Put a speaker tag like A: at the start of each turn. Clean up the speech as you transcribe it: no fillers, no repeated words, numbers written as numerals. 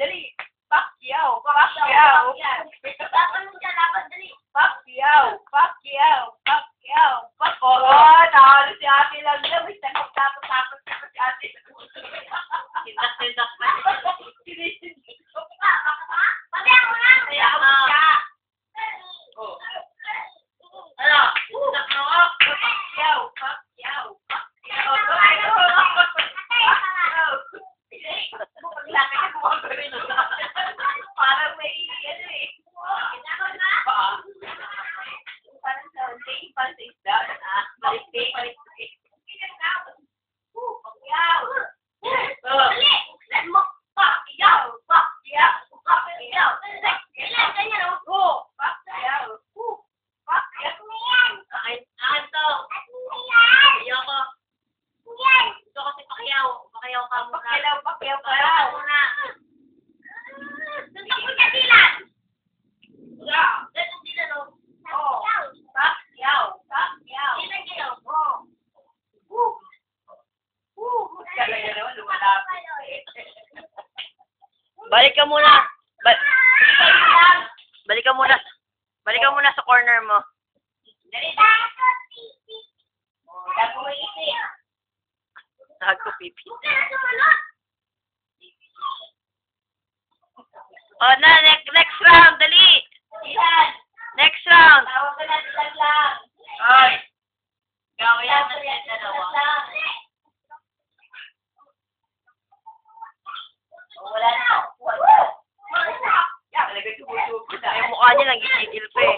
A: dali. Pacquiao, Pacquiao.
B: Laban mo dyan, laban, dali.
A: Pacquiao, Pacquiao, Pacquiao, Pacquiao. Oh, talo si ate lang na. May tapos na si ate.
B: Sindak pa.
A: Sinisindik ko.
B: Pati ako lang.
A: Kaya ako siya. Oh. Ano? Sindak mo ako. Pacquiao, Pacquiao, Pacquiao. Parang may ano eh. Parang sa isda. Balik-balik. Pacquiao.
B: Dali. Buksan mo. Pacquiao. Pacquiao. Pacquiao. Ilan ganyan o?
A: Oh, Pacquiao. Pacquiao.
B: Akin to. Ayoko. Gusto ko si Pacquiao. Pacquiao ka muna.
A: Pacquiao ka.
B: Pacquiao muna. Suntok mo siya dilan. Ganun dilan o.
A: Pacquiao. Pacquiao.
B: Ilan kayo?
A: Talaga naman, lumalapit.
C: Balik ka muna. Balik ka muna. Balik ka muna sa corner mo.
A: Dali. Dago mo isip.
C: Sahag ko pipi.
B: Huwag ka na sumunod.
C: Oh, na, next round. Dali.
A: Ilan?
C: Next round.
A: Tawag ka na ilan lang.
C: Ay.
B: Gawin yan na siya dalawa.
A: Wala na. Wala. Talaga tumutubo na.
C: Yung mukha niya lang gisigil pa eh.